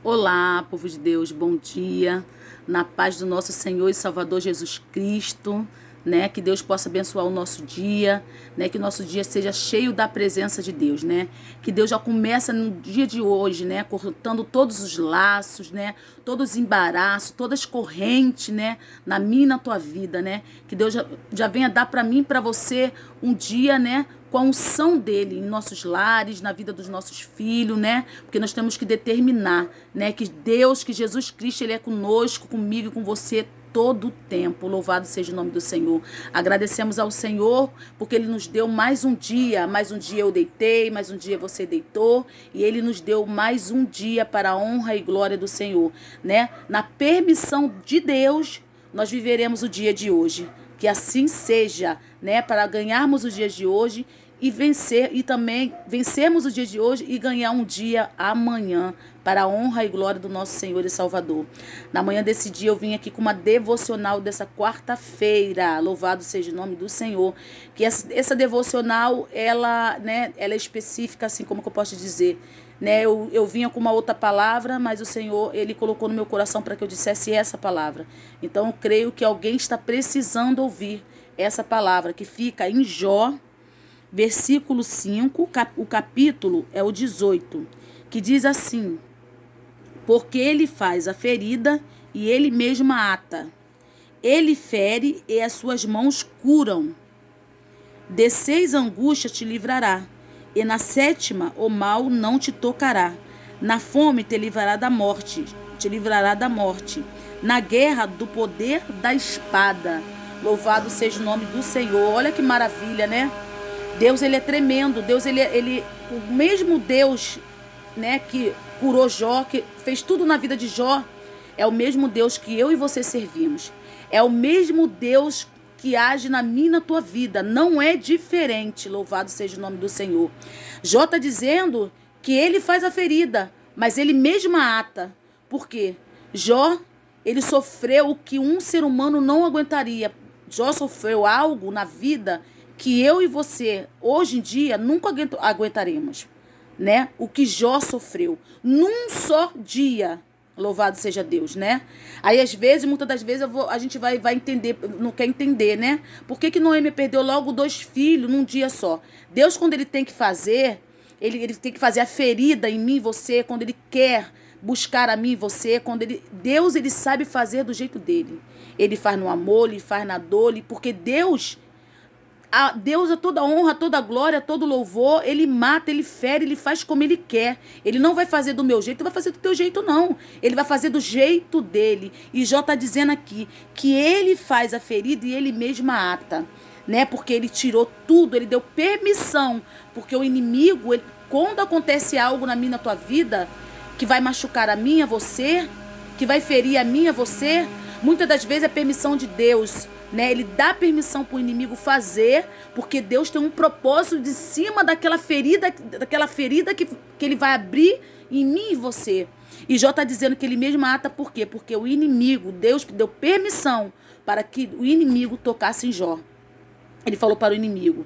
Olá, povo de Deus, bom dia. Na paz do nosso Senhor e Salvador Jesus Cristo, né? Que Deus possa abençoar o nosso dia, né? Que o nosso dia seja cheio da presença de Deus, né? Que Deus já começa no dia de hoje, né? Cortando todos os laços, né? Todos os embaraços, todas as correntes, né? Na minha e na tua vida, né? Que Deus já venha dar para mim e para você um dia, né? Com a unção dele em nossos lares, na vida dos nossos filhos, né? Porque nós temos que determinar, né? Que Deus, que Jesus Cristo, ele é conosco, comigo e com você todo o tempo. Louvado seja o nome do Senhor. Agradecemos ao Senhor porque ele nos deu mais um dia eu deitei, mais um dia você deitou e ele nos deu mais um dia para a honra e glória do Senhor, né? Na permissão de Deus, nós viveremos o dia de hoje. Que assim seja, né? Para ganharmos os dias de hoje e vencer, e também vencermos o dia de hoje e ganhar um dia amanhã, para a honra e glória do nosso Senhor e Salvador. Na manhã desse dia eu vim aqui com uma devocional dessa quarta-feira. Louvado seja o nome do Senhor. Que essa devocional, ela, né, ela é específica, assim como que eu posso dizer, né? Eu vinha com uma outra palavra, mas o Senhor, ele colocou no meu coração para que eu dissesse essa palavra. Então eu creio que alguém está precisando ouvir essa palavra, que fica em Jó, versículo 5, o capítulo é o 18, que diz assim: porque ele faz a ferida e ele mesmo a ata. Ele fere e as suas mãos curam. De 6 angústias te livrará, e na 7ª o mal não te tocará. Na fome te livrará da morte, Na guerra do poder da espada. Louvado seja o nome do Senhor. Olha que maravilha, né? Deus, ele é tremendo. Deus, o mesmo Deus, né, que curou Jó, que fez tudo na vida de Jó, é o mesmo Deus que eu e você servimos. É o mesmo Deus que age na minha e na tua vida. Não é diferente. Louvado seja o nome do Senhor. Jó está dizendo que ele faz a ferida, mas ele mesmo a ata. Por quê? Jó, ele sofreu o que um ser humano não aguentaria. Jó sofreu algo na vida que eu e você, hoje em dia, nunca aguentaremos, né? O que Jó sofreu num só dia. Louvado seja Deus, né? Aí, às vezes, muitas das vezes, a gente vai entender, não quer entender, né? Por que Noemi perdeu logo 2 filhos num dia só? Deus, quando ele tem que fazer, ele tem que fazer a ferida em mim e você, quando ele quer buscar a mim e você, Deus, ele sabe fazer do jeito dele. Ele faz no amor, ele faz na dor, porque Deus... A Deus, a toda honra, toda glória, todo louvor, ele mata, ele fere, ele faz como ele quer. Ele não vai fazer do meu jeito, não vai fazer do teu jeito, não. Ele vai fazer do jeito dele. E Jó está dizendo aqui que ele faz a ferida e ele mesmo a ata, né? Porque ele tirou tudo, ele deu permissão. Porque o inimigo, quando acontece algo na minha, na tua vida, que vai machucar a minha, você, que vai ferir a minha, você, muitas das vezes é permissão de Deus, né? Ele dá permissão para o inimigo fazer, porque Deus tem um propósito de cima daquela ferida que ele vai abrir em mim e você. E Jó está dizendo que ele mesmo ata, por quê? Porque o inimigo, Deus deu permissão para que o inimigo tocasse em Jó. Ele falou para o inimigo: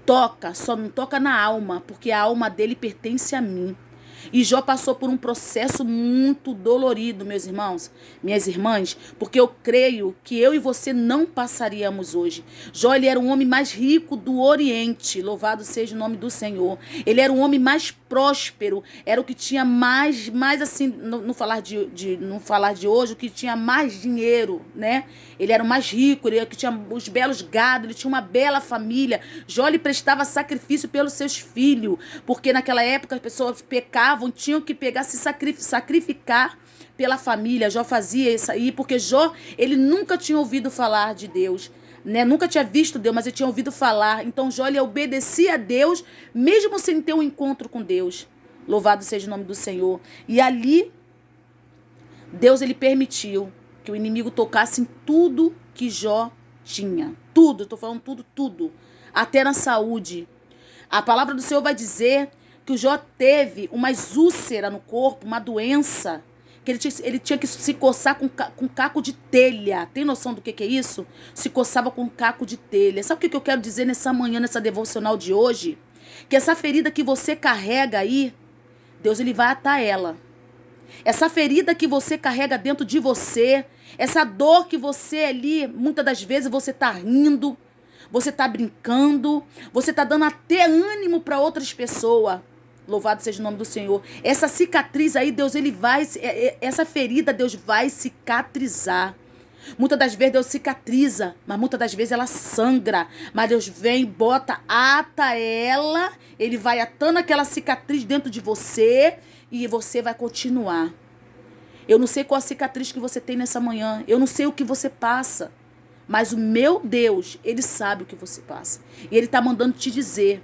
toca, só não toca na alma, porque a alma dele pertence a mim. E Jó passou por um processo muito dolorido, meus irmãos, minhas irmãs, porque eu creio que eu e você não passaríamos hoje. Jó, ele era um homem mais rico do Oriente, louvado seja o nome do Senhor. Ele era um homem mais próspero, era o que tinha mais assim, no falar de hoje, o que tinha mais dinheiro, né? Ele era o mais rico, ele era o que tinha os belos gados, ele tinha uma bela família. Jó, ele prestava sacrifício pelos seus filhos, porque naquela época as pessoas pecavam, tinham que pegar, se sacrificar pela família. Jó fazia isso aí, porque Jó, ele nunca tinha ouvido falar de Deus, né? Nunca tinha visto Deus, mas ele tinha ouvido falar. Então Jó, ele obedecia a Deus, mesmo sem ter um encontro com Deus. Louvado seja o nome do Senhor. E ali, Deus, ele permitiu que o inimigo tocasse em tudo que Jó tinha. Tudo, eu tô falando tudo. Até na saúde. A palavra do Senhor vai dizer que o Jó teve uma úlcera no corpo, uma doença, que ele tinha que se coçar com caco de telha. Tem noção do que é isso? Se coçava com caco de telha. Sabe o que eu quero dizer nessa manhã, nessa devocional de hoje? Que essa ferida que você carrega aí, Deus, ele vai atar ela. Essa ferida que você carrega dentro de você, essa dor que você ali, muitas das vezes você tá rindo, você tá brincando, você tá dando até ânimo para outras pessoas. Louvado seja o nome do Senhor. Essa cicatriz aí, Deus, ele vai, essa ferida, Deus vai cicatrizar. Muitas das vezes Deus cicatriza, mas muitas das vezes ela sangra. Mas Deus vem, bota, ata ela, ele vai atando aquela cicatriz dentro de você e você vai continuar. Eu não sei qual a cicatriz que você tem nessa manhã, eu não sei o que você passa, mas o meu Deus, ele sabe o que você passa. E ele está mandando te dizer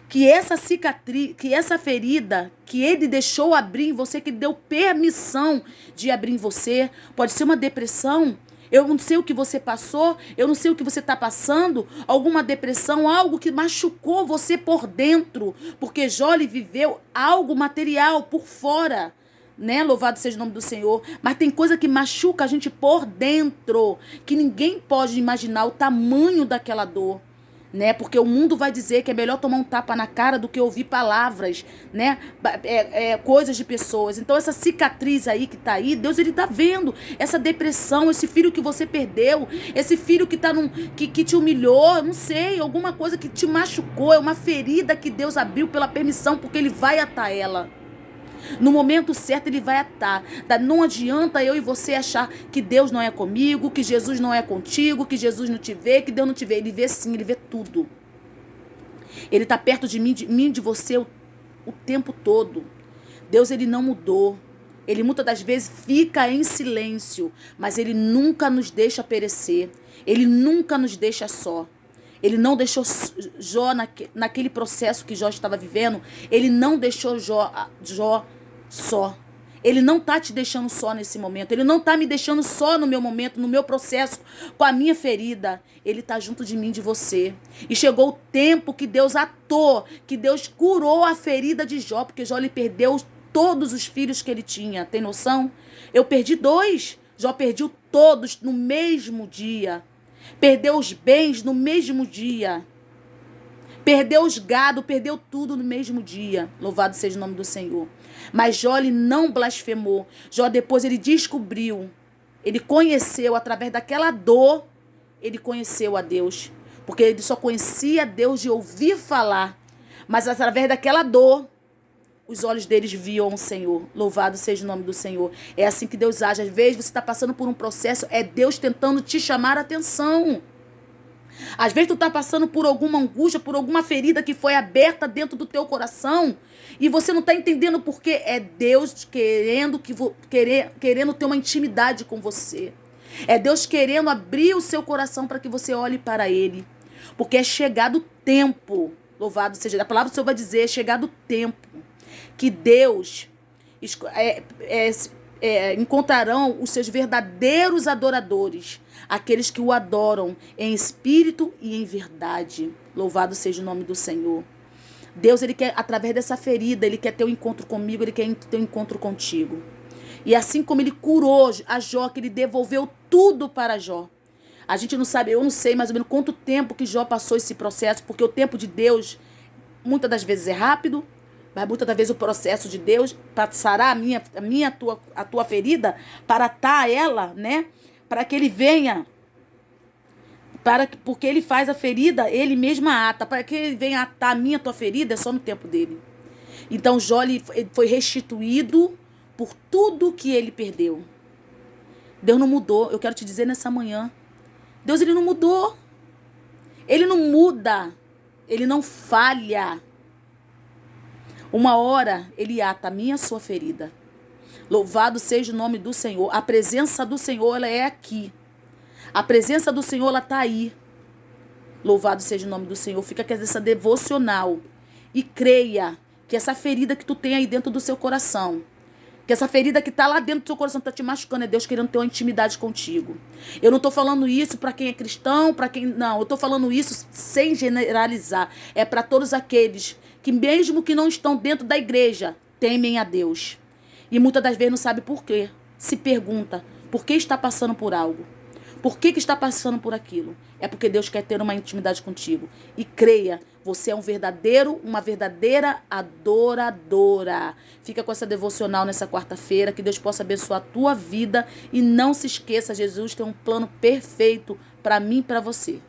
que essa cicatriz, que essa ferida que ele deixou abrir em você, que ele deu permissão de abrir em você, pode ser uma depressão. Eu não sei o que você passou, eu não sei o que você está passando, alguma depressão, algo que machucou você por dentro, porque Jó viveu algo material por fora, né? Louvado seja o nome do Senhor. Mas tem coisa que machuca a gente por dentro, que ninguém pode imaginar o tamanho daquela dor. Né? Porque o mundo vai dizer que é melhor tomar um tapa na cara do que ouvir palavras, né? Coisas de pessoas. Então essa cicatriz aí que tá aí, Deus, ele tá vendo essa depressão, esse filho que você perdeu, esse filho que tá que te humilhou, não sei, alguma coisa que te machucou, é uma ferida que Deus abriu pela permissão, porque ele vai atar ela. No momento certo ele vai atar. Não adianta eu e você achar que Deus não é comigo, que Jesus não é contigo, que Jesus não te vê, que Deus não te vê. Ele vê sim, ele vê tudo. Ele está perto de mim, de você o tempo todo. Deus, ele não mudou. Ele muitas das vezes fica em silêncio, mas ele nunca nos deixa perecer. Ele nunca nos deixa só. Ele não deixou Jó naquele processo que Jó estava vivendo. Ele não deixou Jó só. Ele não está te deixando só nesse momento. Ele não está me deixando só no meu momento, no meu processo, com a minha ferida. Ele está junto de mim, de você. E chegou o tempo que Deus atou, que Deus curou a ferida de Jó, porque Jó lhe perdeu todos os filhos que ele tinha. Tem noção? Eu perdi 2. Jó perdeu todos no mesmo dia. Perdeu os bens no mesmo dia. Perdeu os gado, perdeu tudo no mesmo dia. Louvado seja o nome do Senhor. Mas Jó, ele não blasfemou. Jó, depois ele descobriu. Ele conheceu, através daquela dor, ele conheceu a Deus. Porque ele só conhecia Deus de ouvir falar. Mas através daquela dor, os olhos deles viam o Senhor. Louvado seja o nome do Senhor. É assim que Deus age. Às vezes você está passando por um processo, é Deus tentando te chamar a atenção. Às vezes tu está passando por alguma angústia, por alguma ferida que foi aberta dentro do teu coração e você não está entendendo por quê. É Deus querendo ter uma intimidade com você. É Deus querendo abrir o seu coração para que você olhe para Ele. Porque é chegado o tempo. Louvado seja. A palavra do Senhor vai dizer, é chegado o tempo que Deus encontrarão os seus verdadeiros adoradores, aqueles que o adoram em espírito e em verdade. Louvado seja o nome do Senhor. Deus, ele quer, através dessa ferida, ele quer ter um encontro comigo, ele quer ter um encontro contigo. E assim como ele curou a Jó, que ele devolveu tudo para Jó. A gente não sabe, eu não sei mais ou menos quanto tempo que Jó passou esse processo, porque o tempo de Deus, muitas das vezes é rápido, mas muitas das vezes o processo de Deus para sarar a tua ferida, para atar ela, né? Para que ele venha, porque ele faz a ferida, ele mesmo ata. Para que ele venha atar a tua ferida, é só no tempo dele. Então Jó ele foi restituído por tudo que ele perdeu. Deus não mudou. Eu quero te dizer nessa manhã, Deus, ele não mudou. Ele não muda. Ele não falha. Uma hora ele ata a minha, a sua ferida. Louvado seja o nome do Senhor. A presença do Senhor, ela é aqui. A presença do Senhor, ela está aí. Louvado seja o nome do Senhor. Fica com essa devocional. E creia que essa ferida que tu tem aí dentro do seu coração, que essa ferida que está lá dentro do seu coração está te machucando, é Deus querendo ter uma intimidade contigo. Eu não estou falando isso para quem é cristão, para quem... Não, eu estou falando isso sem generalizar. É para todos aqueles que mesmo que não estão dentro da igreja, temem a Deus. E muitas das vezes não sabe por quê. Se pergunta, por que está passando por algo? Por que está passando por aquilo? É porque Deus quer ter uma intimidade contigo. E creia, Você é uma verdadeira adoradora. Fica com essa devocional nessa quarta-feira. Que Deus possa abençoar a tua vida. E não se esqueça, Jesus tem um plano perfeito para mim e para você.